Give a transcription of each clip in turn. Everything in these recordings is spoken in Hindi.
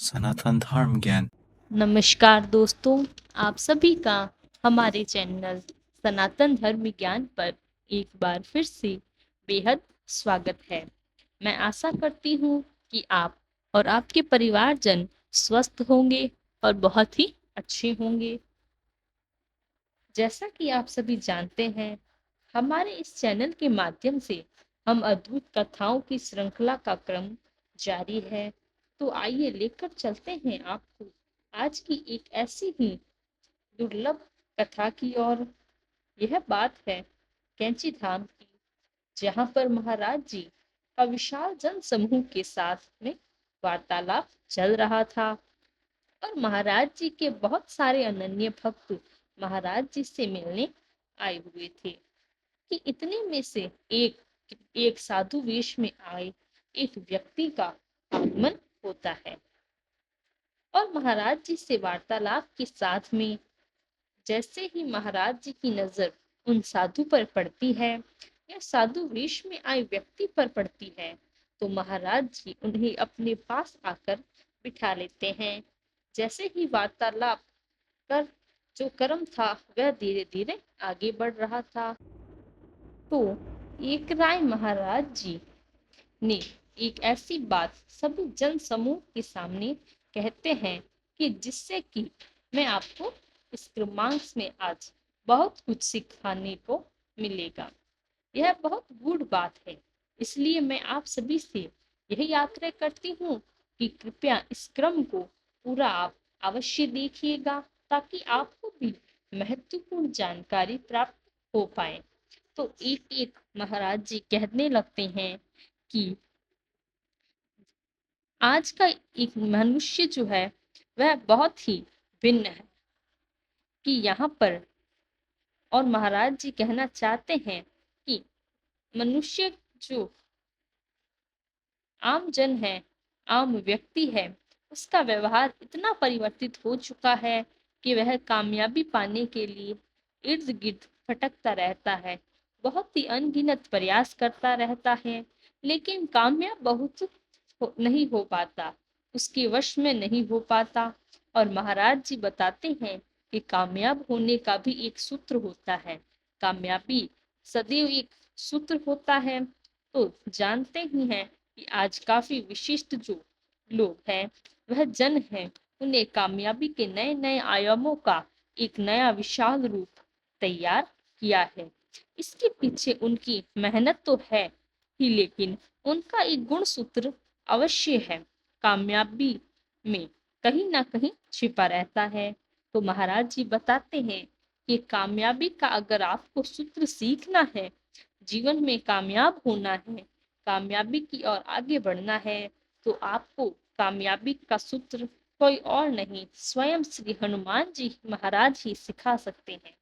सनातन धर्म ज्ञान। नमस्कार दोस्तों, आप सभी का हमारे चैनल सनातन धर्म ज्ञान पर एक बार फिर से बेहद स्वागत है। मैं आशा करती हूँ कि आप और आपके परिवारजन स्वस्थ होंगे और बहुत ही अच्छे होंगे। जैसा कि आप सभी जानते हैं, हमारे इस चैनल के माध्यम से हम अद्भुत कथाओं की श्रृंखला का क्रम जारी है। तो आइए लेकर चलते हैं आपको आज की एक ऐसी ही दुर्लभ कथा की ओर। यह बात है कैंची धाम की, जहाँ पर महाराज जी का विशाल जन समूह के साथ में वार्तालाप चल रहा था और महाराज जी के बहुत सारे अनन्य भक्त महाराज जी से मिलने आए हुए थे कि इतने में से एक एक साधु वेश में आए एक व्यक्ति का आगमन होता है और महाराज जी से वार्तालाप के साथ में जैसे ही महाराज जी की नजर उन साधु पर पड़ती है या साधु वेश में आए व्यक्ति पर पड़ती है, तो महाराज जी उन्हें अपने पास आकर बिठा लेते हैं। जैसे ही वार्तालाप कर जो क्रम था वह धीरे धीरे आगे बढ़ रहा था, तो एक राय महाराज जी ने एक ऐसी बात सभी जन समूह के सामने कहते हैं कि जिससे कि मैं आपको इस क्रमांक में आज बहुत कुछ सिखाने को मिलेगा। यह बहुत गूढ़ बात है, इसलिए मैं आप सभी से यही आग्रह करती हूँ कि कृपया इस क्रम को पूरा आप अवश्य देखिएगा ताकि आपको भी महत्वपूर्ण जानकारी प्राप्त हो पाए। तो एक एक महाराज जी कहने लगते हैं कि आज का एक मनुष्य जो है वह बहुत ही भिन्न है कि यहाँ पर, और महाराज जी कहना चाहते हैं कि मनुष्य जो आम जन है, आम व्यक्ति है, उसका व्यवहार इतना परिवर्तित हो चुका है कि वह कामयाबी पाने के लिए इर्द गिर्द भटकता रहता है, बहुत ही अनगिनत प्रयास करता रहता है, लेकिन कामयाब बहुत नहीं हो पाता, उसके वश में नहीं हो पाता। और महाराज जी बताते हैं कि कामयाब होने का भी एक सूत्र होता है, कामयाबी सदैव एक सूत्र होता है। तो जानते ही हैं कि आज काफी विशिष्ट जो लोग हैं वह जन हैं, उन्हें कामयाबी के नए नए आयामों का एक नया विशाल रूप तैयार किया है। इसके पीछे उनकी मेहनत तो है ही, लेकिन उनका एक गुण सूत्र अवश्य है, कामयाबी में कहीं ना कहीं छिपा रहता है। तो महाराज जी बताते हैं कि कामयाबी का अगर आपको सूत्र सीखना है, जीवन में कामयाब होना है, कामयाबी की ओर आगे बढ़ना है, तो आपको कामयाबी का सूत्र कोई और नहीं, स्वयं श्री हनुमान जी महाराज ही सिखा सकते हैं।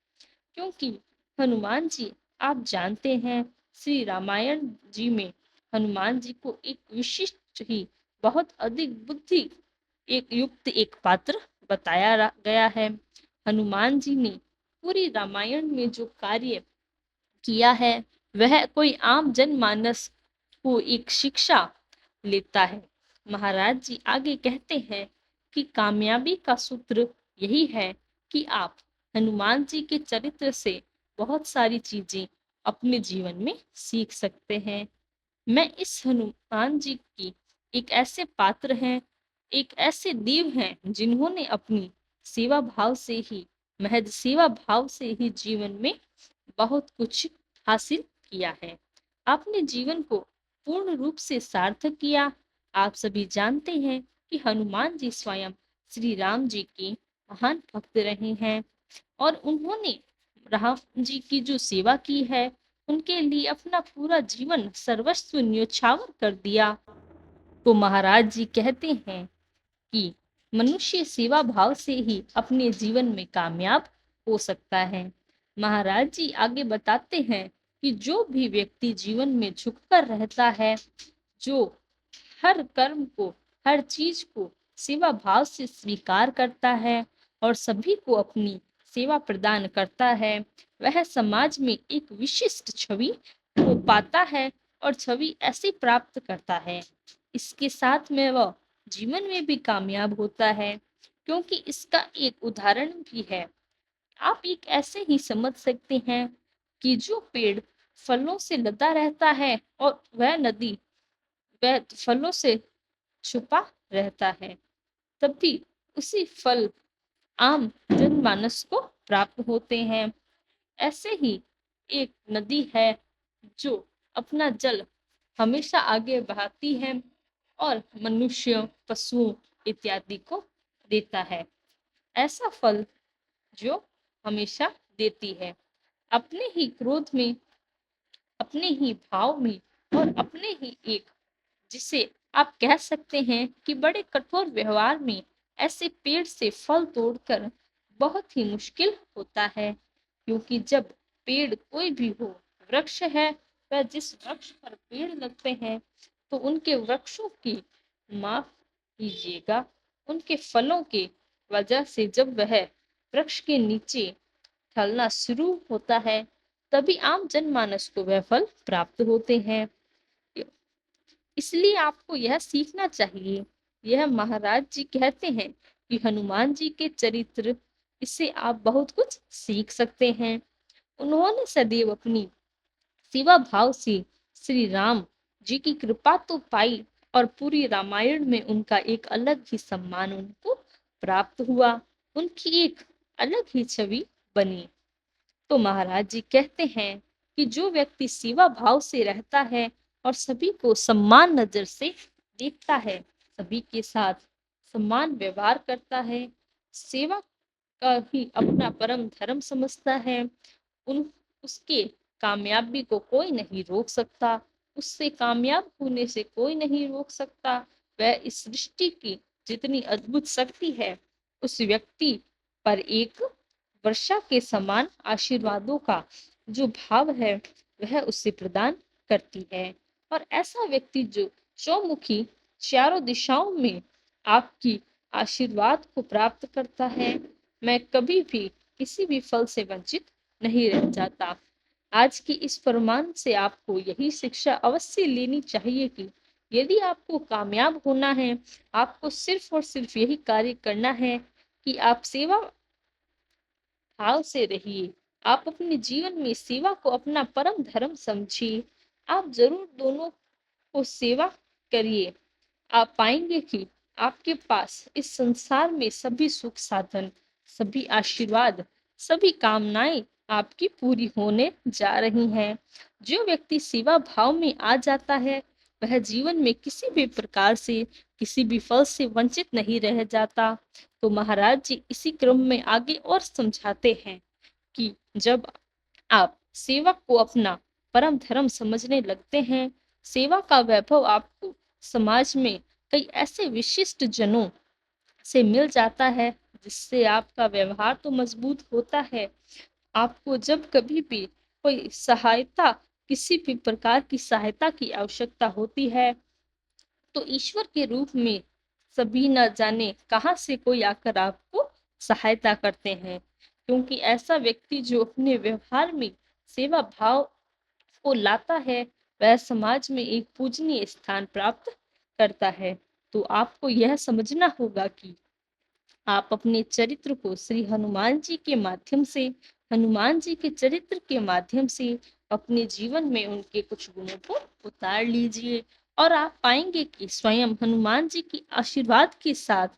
क्योंकि हनुमान जी, आप जानते हैं, श्री रामायण जी में हनुमान जी को एक विशिष्ट ही बहुत अधिक बुद्धि एक युक्त एक पात्र बताया गया है। हनुमान जी ने पूरी रामायण में जो कार्य किया है वह कोई आम जनमानस को एक शिक्षा लेता है। महाराज जी आगे कहते हैं कि कामयाबी का सूत्र यही है कि आप हनुमान जी के चरित्र से बहुत सारी चीजें अपने जीवन में सीख सकते हैं। मैं इस हनुमान जी की एक ऐसे पात्र हैं, एक ऐसे देव हैं जिन्होंने अपनी सेवा भाव से ही, महज सेवा भाव से ही जीवन में बहुत कुछ हासिल किया है, आपने जीवन को पूर्ण रूप से सार्थक किया। आप सभी जानते हैं कि हनुमान जी स्वयं श्री राम जी के महान भक्त रहे हैं और उन्होंने राम जी की जो सेवा की है उनके लिए अपना पूरा जीवन सर्वस्व न्योछावर कर दिया। तो महाराज जी कहते हैं कि मनुष्य सेवा भाव से ही अपने जीवन में कामयाब हो सकता है। महाराज जी आगे बताते हैं कि जो भी व्यक्ति जीवन में झुककर रहता है, जो हर कर्म को, हर चीज को सेवा भाव से स्वीकार करता है और सभी को अपनी सेवा प्रदान करता है, वह समाज में एक विशिष्ट छवि को पाता है और छवि ऐसी प्राप्त करता है। इसके साथ में वह जीवन में भी कामयाब होता है, क्योंकि इसका एक उदाहरण भी है। आप एक ऐसे ही समझ सकते हैं कि जो पेड़ फलों से लदा रहता है और वह नदी वह फलों से छुपा रहता है, तभी उसी फल आम जनमानस को प्राप्त होते हैं। ऐसे ही एक नदी है जो अपना जल हमेशा आगे बहाती है और मनुष्य, पशुओं इत्यादि को देता है। ऐसा फल जो हमेशा देती है। अपने ही क्रोध में, अपने ही भाव में और अपने ही एक, जिसे आप कह सकते हैं कि बड़े कठोर व्यवहार में, ऐसे पेड़ से फल तोड़कर बहुत ही मुश्किल होता है। क्योंकि जब पेड़ कोई भी हो, वृक्ष है, वह जिस वृक्ष पर पेड़ लगते हैं तो उनके वृक्षों की माफ कीजिएगा, उनके फलों के वजह से जब वह वृक्ष के नीचे ढलना शुरू होता है, तभी आम जनमानस को वह फल प्राप्त होते हैं। इसलिए आपको यह सीखना चाहिए। यह महाराज जी कहते हैं कि हनुमान जी के चरित्र, इससे आप बहुत कुछ सीख सकते हैं। उन्होंने सदैव अपनी सेवा भाव से श्री राम जी की कृपा तो पाई, और पूरी रामायण में उनका एक अलग ही सम्मान उनको प्राप्त हुआ, उनकी एक अलग ही छवि बनी। तो महाराज जी कहते हैं कि जो व्यक्ति सेवा भाव से रहता है और सभी को सम्मान नजर से देखता है, सभी के साथ सम्मान व्यवहार करता है, सेवा का ही अपना परम धर्म समझता है, उन उसके कामयाबी को कोई नहीं रोक सकता, उससे कामयाब होने से कोई नहीं रोक सकता। वह इस सृष्टि की जितनी अद्भुत शक्ति है, उस व्यक्ति पर एक वर्षा के समान आशीर्वादों का जो भाव है, वह उससे प्रदान करती है। और ऐसा व्यक्ति जो चौमुखी चारों दिशाओं में आपकी आशीर्वाद को प्राप्त करता है, मैं कभी भी किसी भी फल से वंचित नहीं रह जाता। आज की इस फरमान से आपको यही शिक्षा अवश्य लेनी चाहिए कि यदि आपको कामयाब होना है, आपको सिर्फ और सिर्फ यही कार्य करना है कि आप सेवा भाव से रहिए। आप अपने जीवन में सेवा को अपना परम धर्म समझिए। आप जरूर दोनों को सेवा करिए। आप पाएंगे कि आपके पास इस संसार में सभी सुख साधन, सभी आशीर्वाद, सभी कामनाएं आपकी पूरी होने जा रही हैं। जो व्यक्ति सेवा भाव में आ जाता है, वह जीवन में किसी भी प्रकार से, किसी भी फल से वंचित नहीं रह जाता। तो महाराज जी इसी क्रम में आगे और समझाते हैं कि जब आप सेवा को अपना परम धर्म समझने लगते हैं, सेवा का वैभव आपको समाज में कई ऐसे विशिष्ट जनों से मिल जाता है, जिससे आपका व्यवहार तो मजबूत होता है। आपको जब कभी भी कोई सहायता, किसी भी प्रकार की सहायता की आवश्यकता होती है, तो ईश्वर के रूप में सभी न जाने कहाँ से कोई आकर आपको सहायता करते हैं। क्योंकि ऐसा व्यक्ति जो अपने व्यवहार में सेवा भाव को लाता है, वह समाज में एक पूजनीय स्थान प्राप्त करता है। तो आपको यह समझना होगा कि आप अपने चरित्र को श्री हनुमान जी के माध्यम से, हनुमान जी के चरित्र के माध्यम से अपने जीवन में उनके कुछ गुणों को उतार लीजिए, और आप पाएंगे कि स्वयं हनुमान जी की आशीर्वाद के साथ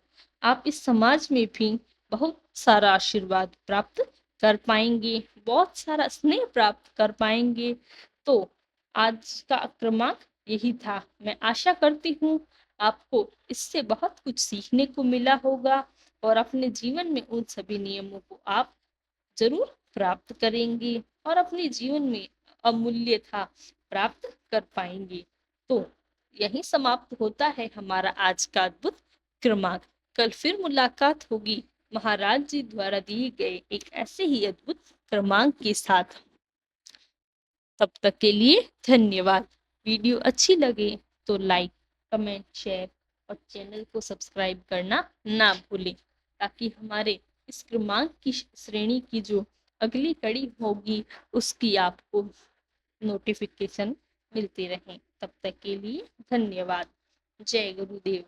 आप इस समाज में भी बहुत सारा आशीर्वाद प्राप्त कर पाएंगे, बहुत सारा स्नेह प्राप्त कर पाएंगे। तो आज का क्रमांक यही था। मैं आशा करती हूँ आपको इससे बहुत कुछ सीखने को मिला होगा, और अपने जीवन में उन सभी नियमों को आप जरूर प्राप्त करेंगे और अपने जीवन में अमूल्य था प्राप्त कर पाएंगे। तो यही समाप्त होता है हमारा आज का अद्भुत क्रमांक। कल फिर मुलाकात होगी महाराज जी द्वारा दिए गए एक ऐसे ही अद्भुत क्रमांक के साथ। तब तक के लिए धन्यवाद। वीडियो अच्छी लगे तो लाइक, कमेंट, शेयर और चैनल को सब्सक्राइब करना ना भूलें, ताकि हमारे इस क्रमांक की श्रेणी की जो अगली कड़ी होगी, उसकी आपको नोटिफिकेशन मिलती रहे। तब तक के लिए धन्यवाद। जय गुरुदेव।